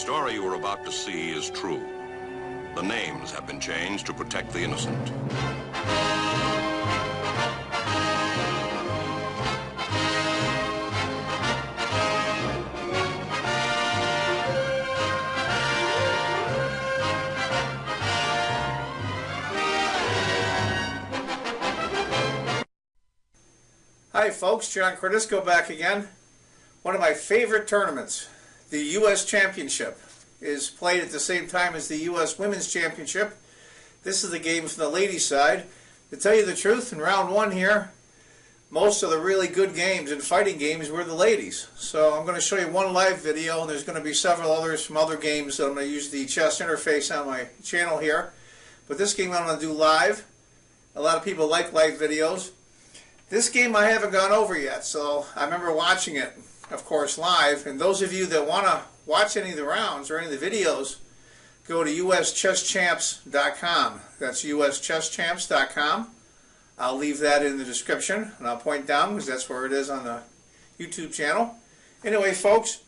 story you are about to see is true. The names have been changed to protect the innocent. Hi folks, John Cordisco back again. One of my favorite tournaments, the U.S. Championship, is played at the same time as the U.S. Women's Championship. This is the game from the ladies' side. To tell you the truth, in round one here, most of the really good games and fighting games were the ladies. So I'm going to show you one live video, and there's going to be several others from other games. So I'm going to use the chess interface on my channel here. But this game I'm going to do live. A lot of people like live videos. This game I haven't gone over yet, so I remember watching it, of course, live. And those of you that want to watch any of the rounds or any of the videos, go to uschesschamps.com. That's uschesschamps.com. I'll leave that in the description, and I'll point down because that's where it is on the YouTube channel. Anyway, folks,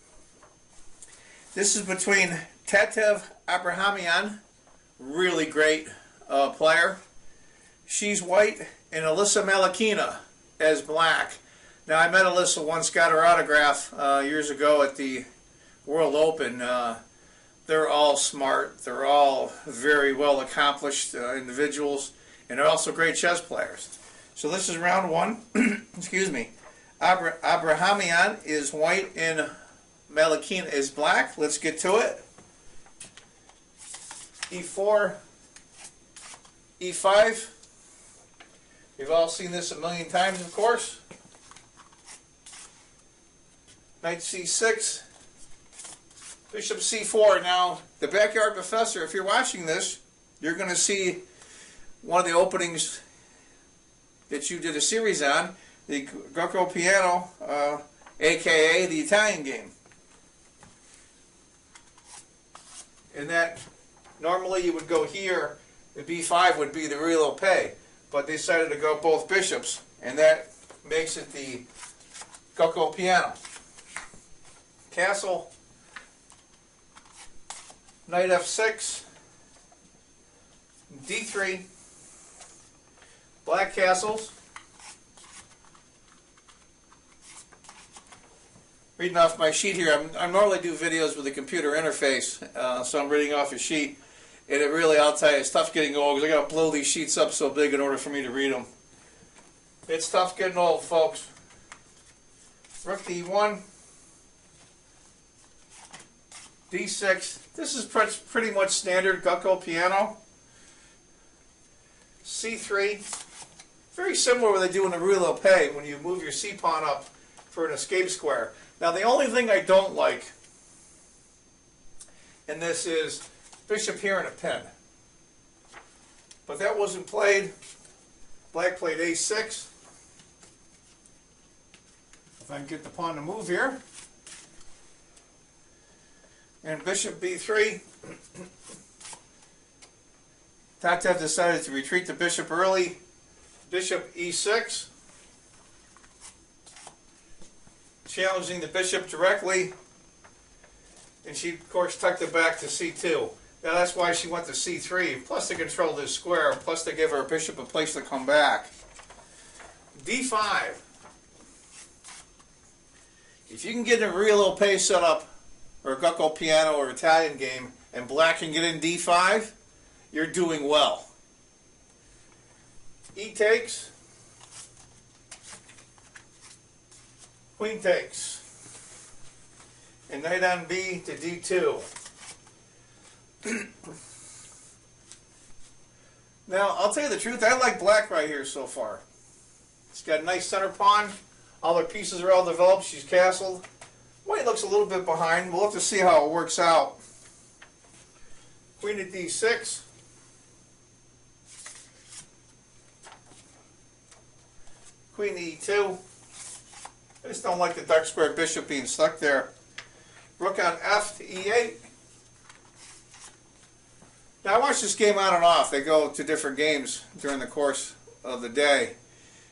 this is between Abrahamyan, really great player. She's white, and Melekhina as black. Now, I met Alyssa once, got her autograph years ago at the World Open. They're all smart. They're all very well accomplished individuals, and they're also great chess players. So this is round one. Excuse me. Abrahamyan is white and Melekhina is black. Let's get to it. E4, E5. You've all seen this a million times, of course. Knight C6, Bishop C4. Now, the Backyard Professor, if you're watching this, you're going to see one of the openings that you did a series on, the Greco Piano, aka the Italian game. And that, normally you would go here, the B5 would be the real pay. But they decided to go both bishops, and that makes it the Greco Piano. Castle, Knight F6, D3, black castles. Reading off my sheet here. I normally do videos with a computer interface, so I'm reading off a sheet. And it really, I'll tell you, it's tough getting old because I got to blow these sheets up so big in order for me to read them. It's tough getting old, folks. Rook D1, D6. This is pretty much standard Greco Piano. C3. Very similar to what they do in the Real Pay when you move your C pawn up for an escape square. Now, the only thing I don't like in this is bishop here and a pin. But that wasn't played. Black played A6. If I can get the pawn to move here. And bishop B3. Tatev decided to retreat the bishop early. Bishop E6. Challenging the bishop directly. And she, of course, tucked it back to C2. Now that's why she went to C3, plus to control this square, plus to give her bishop a place to come back. D5. If you can get a real little pace set up, or a Greco Piano or Italian game, and black can get in D5, you're doing well. E takes. Queen takes. And knight on B to D2. Now, I'll tell you the truth, I like black right here so far. It's got a nice center pawn. All their pieces are all developed. She's castled. White looks a little bit behind. We'll have to see how it works out. Queen to D6. Queen to E2. I just don't like the dark square bishop being stuck there. Rook on F to E8. Now I watch this game on and off. They go to different games during the course of the day.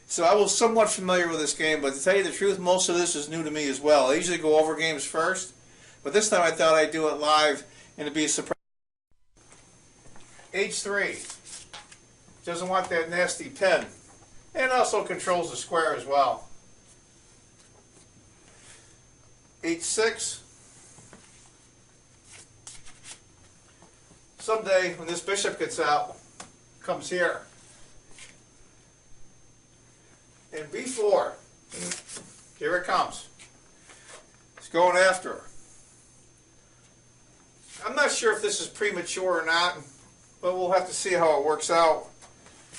So I was somewhat familiar with this game, but to tell you the truth, most of this is new to me as well. I usually go over games first, But this time I thought I'd do it live and it'd be a surprise. H3. Doesn't want that nasty pin. And also controls the square as well. H6. Someday when this bishop gets out, comes here. And B4. Here it comes. It's going after her. I'm not sure if this is premature or not, but we'll have to see how it works out.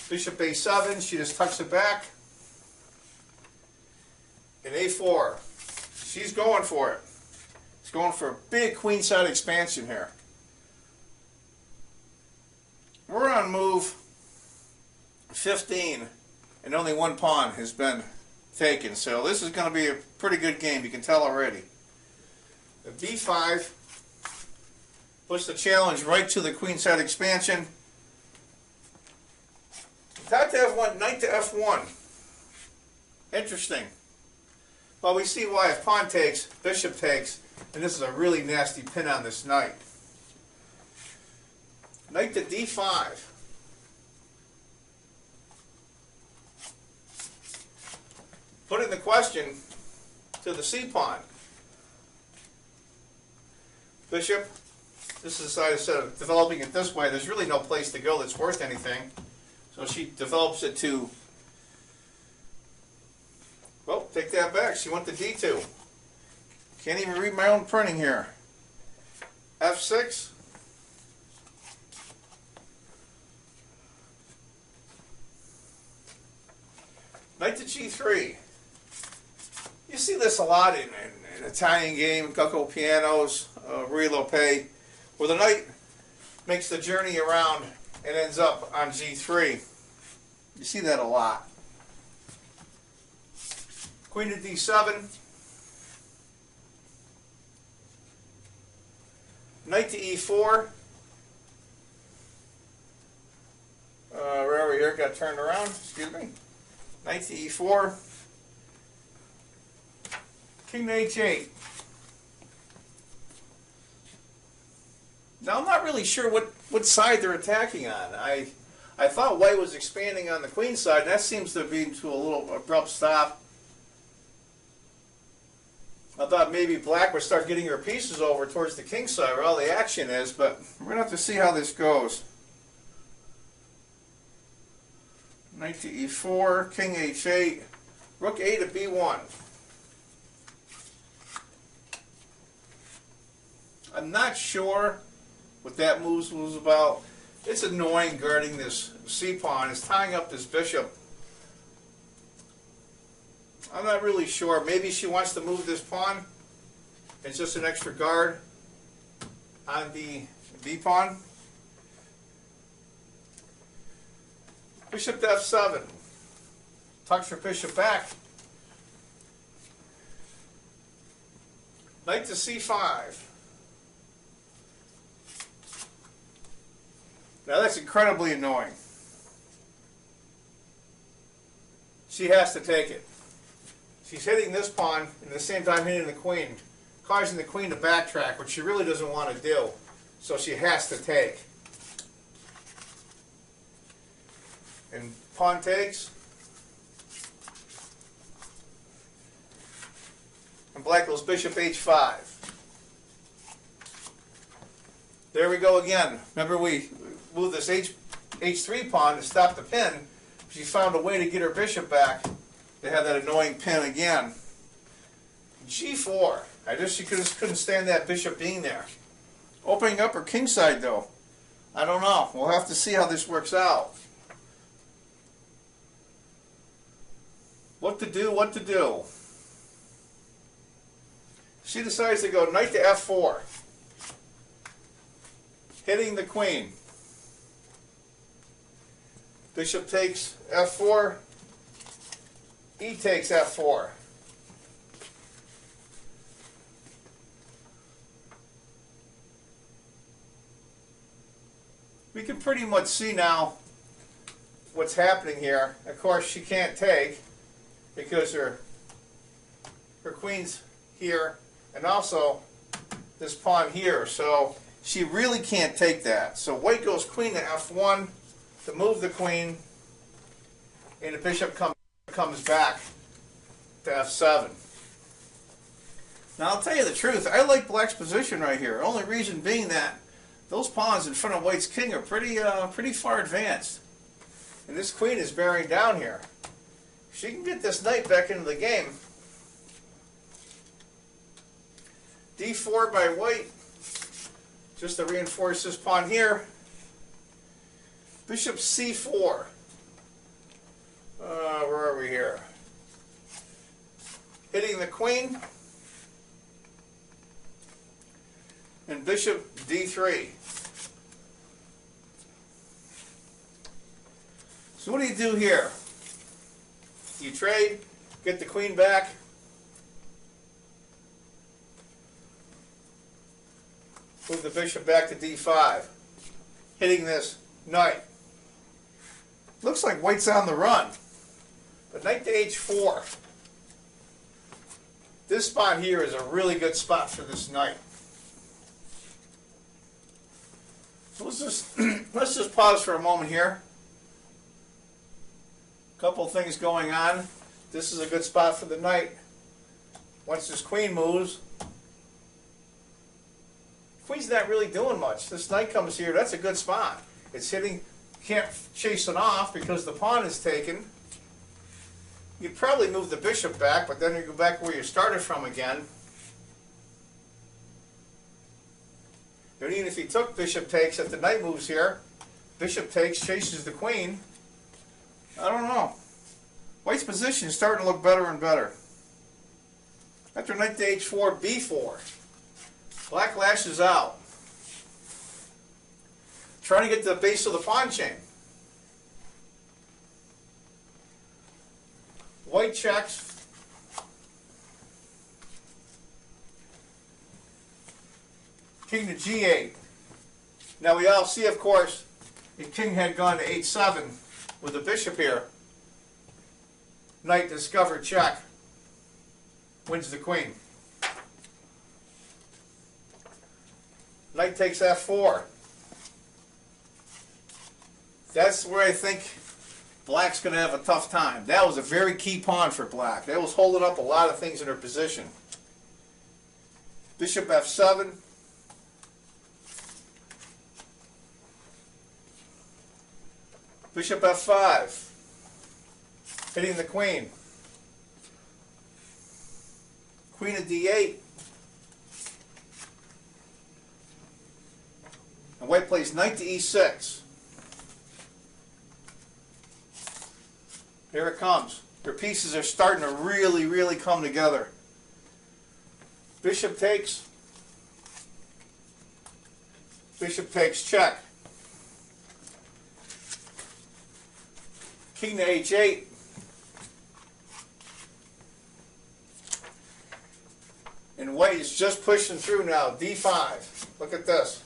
Bishop A7, she just tucks it back. And A4. She's going for it. It's going for a big queenside expansion here. We're on move 15, and only one pawn has been taken. So this is going to be a pretty good game. You can tell already. The B5 puts the challenge right to the queenside expansion. Knight to F1, knight to F1. Interesting. Well, we see why. If pawn takes, bishop takes, and this is a really nasty pin on this knight. Knight to D5. Putting the question to the C pawn. Bishop, this is the side instead of developing it this way, there's really no place to go that's worth anything. So she develops it to, well, take that back. She went to D2. Can't even read my own printing here. F6. Knight to G3. You see this a lot in Italian game, Cucco Pianos, Rilope, where the knight makes the journey around and ends up on G3. You see that a lot. Queen to D7. Knight to E4. Right over here, got turned around, excuse me. Knight to E4. King to H8. Now I'm not really sure what side they're attacking on. I thought white was expanding on the queen side, and that seems to be to a little abrupt stop. I thought maybe black would start getting her pieces over towards the king side where all the action is, but we're going to have to see how this goes. Knight to E4, King H8, Rook A to B1. I'm not sure what that move was about. It's annoying guarding this C pawn. It's tying up this bishop. I'm not really sure. Maybe she wants to move this pawn. It's just an extra guard on the B pawn. Bishop to F7. Tucks her bishop back. Knight to C5. Now that's incredibly annoying. She has to take it. She's hitting this pawn and at the same time hitting the queen, causing the queen to backtrack, which she really doesn't want to do. So she has to take. And pawn takes. And black goes bishop H5. There we go again. Remember we moved this H3 pawn to stop the pin. She found a way to get her bishop back to have that annoying pin again. G4. She just couldn't stand that bishop being there. Opening up her king side though. I don't know. We'll have to see how this works out. What to do, what to do. She decides to go knight to F4. Hitting the queen. Bishop takes F4. E takes F4. We can pretty much see now what's happening here. Of course, she can't take because her queen's here, and also this pawn here, so she really can't take that. So white goes queen to f1 to move the queen, and the bishop comes back to f7. Now I'll tell you the truth, I like black's position right here. Only reason being that those pawns in front of white's king are pretty far advanced. And this queen is bearing down here. If she can get this knight back into the game. d4 by white, just to reinforce this pawn here. Bishop c4. Where are we here? Hitting the queen. And bishop d3. So what do you do here? You trade, get the queen back. Move the bishop back to d5. Hitting this knight. Looks like white's on the run. But knight to h4. This spot here is a really good spot for this knight. So let's just pause for a moment here. Couple things going on. This is a good spot for the knight. Once this queen moves, queen's not really doing much. This knight comes here, that's a good spot. It's hitting, can't chase it off because the pawn is taken. You'd probably move the bishop back, but then you go back where you started from again. And even if he took bishop takes, if the knight moves here, bishop takes, chases the queen. I don't know. White's position is starting to look better and better. After knight to h4, b4. Black lashes out. Trying to get to the base of the pawn chain. White checks. King to g8. Now we all see, of course, the king had gone to h7 with the bishop here. Knight discovered check. Wins the queen. Knight takes f4. That's where I think black's going to have a tough time. That was a very key pawn for black. That was holding up a lot of things in her position. Bishop f7. Bishop f5. Hitting the queen. Queen of d8. And white plays knight to e6. Here it comes. Their pieces are starting to really come together. Bishop takes. Bishop takes check. King to h8. And white is just pushing through now. d5. Look at this.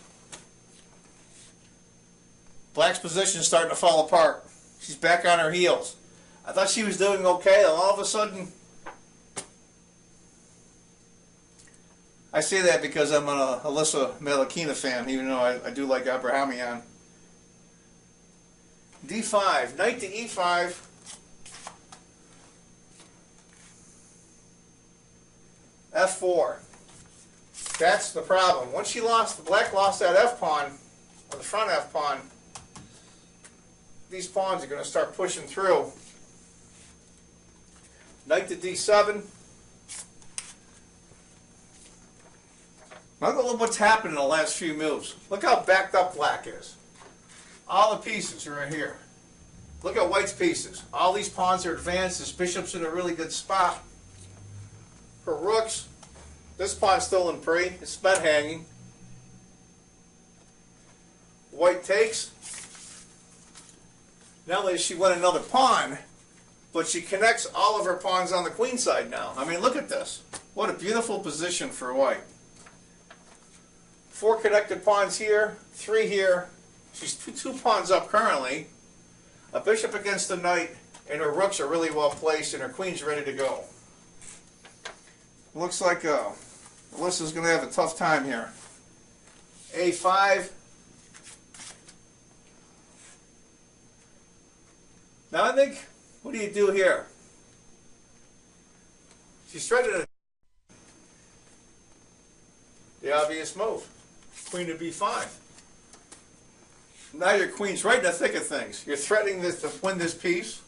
Black's position is starting to fall apart. She's back on her heels. I thought she was doing okay, and all of a sudden, I say that because I'm an Melekhina fan, even though I do like Abrahamyan. d5, knight to e5. f4. That's the problem. Once she lost, black lost that f pawn, or the front f pawn, these pawns are going to start pushing through. Knight to d7. Now look at what's happened in the last few moves. Look how backed up black is. All the pieces are right here. Look at white's pieces. All these pawns are advanced. This bishop's in a really good spot. Her rooks. This pawn's still in pre. It's spent hanging. White takes. Not only does she win another pawn, but she connects all of her pawns on the queen side now. I mean, look at this. What a beautiful position for white. 4 connected pawns here, 3 here. She's two pawns up currently. A bishop against the knight, and her rooks are really well placed, and her queen's ready to go. Looks like Alyssa's going to have a tough time here. A5. Now I think, what do you do here? She's trying to the obvious move. Queen to B5. Now your queen's right in the thick of things. You're threatening this to win this piece.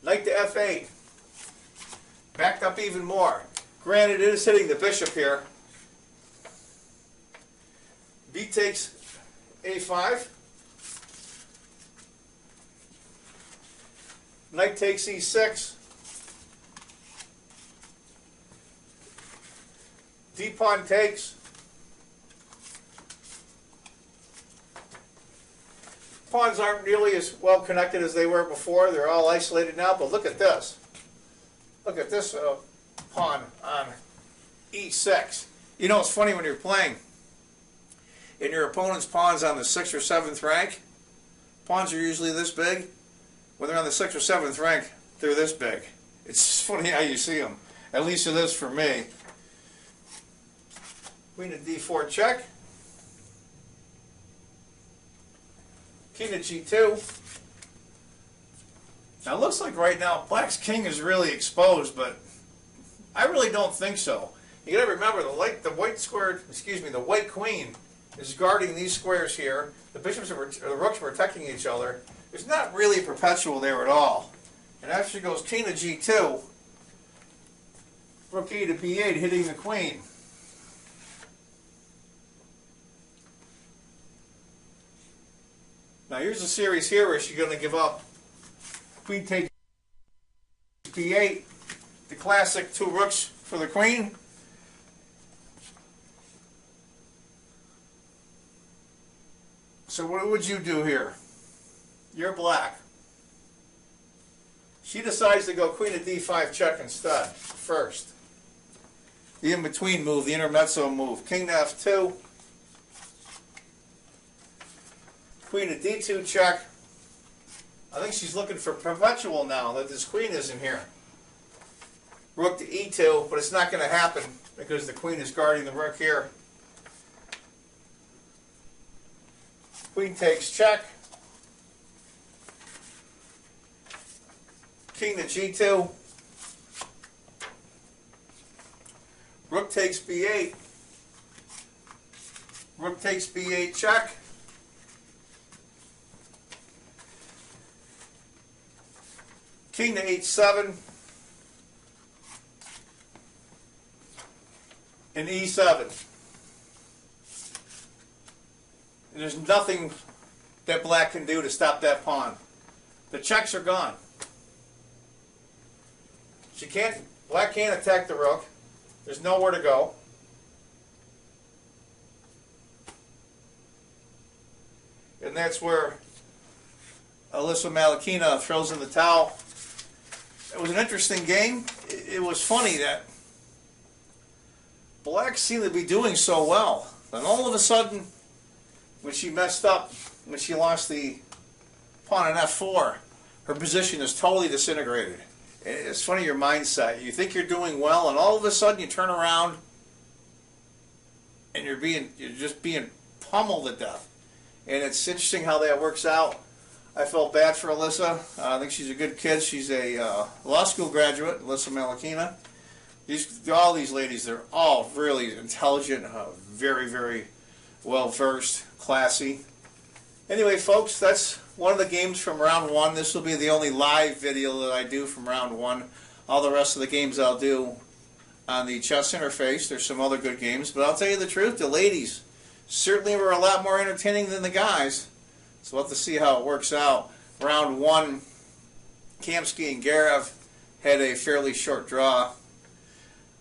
Knight to F8. Backed up even more. Granted, it is hitting the bishop here. B takes A5. Knight takes E6. D pawn takes. Pawns aren't nearly as well connected as they were before. They're all isolated now, but look at this. Look at this pawn on E6. You know, it's funny when you're playing and your opponent's pawn's on the 6th or 7th rank. Pawns are usually this big. When they're on the 6th or 7th rank, they're this big. It's funny how you see them. At least it is for me. Queen to D4 check. King to G2. Now it looks like right now Black's king is really exposed, but I really don't think so. You gotta remember the white queen is guarding these squares here. The bishops or the rooks are protecting each other. There's not really a perpetual there at all. And after she goes king to G2, rook E to B8, hitting the queen. Now here's a series here where she's going to give up. Queen takes B8, the classic 2 rooks for the queen. So what would you do here? You're Black. She decides to go queen to D5 check instead, first. The in-between move, the intermezzo move. King to F2. Queen to D2 check. I think she's looking for perpetual now that this queen isn't here. Rook to E2, but it's not going to happen because the queen is guarding the rook here. Queen takes check. King to G2. Rook takes B8. Rook takes B8 check. King to H7. And E7. And there's nothing that Black can do to stop that pawn. The checks are gone. Black can't attack the rook. There's nowhere to go. And that's where Alyssa Melekhina throws in the towel. It was an interesting game. It was funny that Black seemed to be doing so well. Then all of a sudden, when she messed up, when she lost the pawn on F4, her position is totally disintegrated. It's funny your mindset. You think you're doing well, and all of a sudden you turn around and you're just being pummeled to death. And it's interesting how that works out. I felt bad for Alyssa. I think she's a good kid. She's a law school graduate, Alyssa Melekhina. All these ladies, they're all really intelligent, very, very well-versed, classy. Anyway, folks, that's one of the games from round 1. This will be the only live video that I do from round 1. All the rest of the games I'll do on the chess interface. There's some other good games, but I'll tell you the truth, the ladies certainly were a lot more entertaining than the guys. So we'll have to see how it works out. Round 1, Kamsky and Garev had a fairly short draw.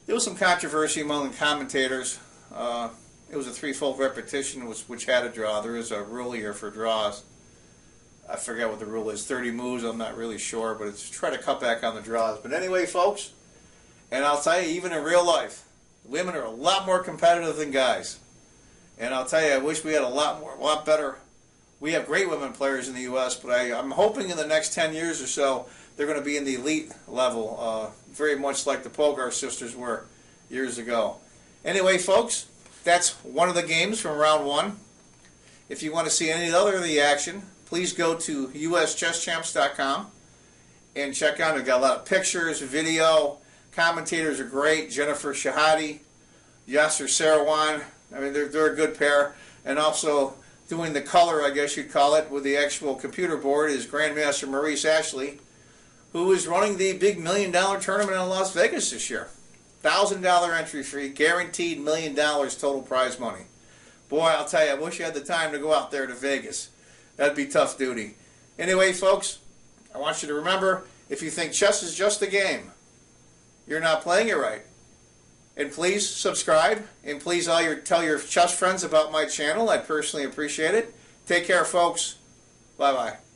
There was some controversy among the commentators. It was a threefold repetition which had a draw. There is a rule here for draws. I forget what the rule is. 30 moves, I'm not really sure, but it's try to cut back on the draws. But anyway, folks, and I'll tell you, even in real life, women are a lot more competitive than guys. And I'll tell you, I wish we had a lot better. We have great women players in the U.S., but I'm hoping in the next 10 years or so they're going to be in the elite level, very much like the Polgar sisters were years ago. Anyway, folks, that's one of the games from round one. If you want to see any other of the action, please go to uschesschamps.com and check out. We've got a lot of pictures, video. Commentators are great. Jennifer Shahadi, Yasser Sarawan. I mean, they're a good pair. And also doing the color, I guess you'd call it, with the actual computer board is Grandmaster Maurice Ashley, who is running the big $1 million tournament in Las Vegas this year. $1,000 entry fee, guaranteed $1 million total prize money. Boy, I'll tell you, I wish I had the time to go out there to Vegas. That'd be tough duty. Anyway, folks, I want you to remember, if you think chess is just a game, you're not playing it right. And please subscribe, and please tell your chess friends about my channel. I'd personally appreciate it. Take care, folks. Bye-bye.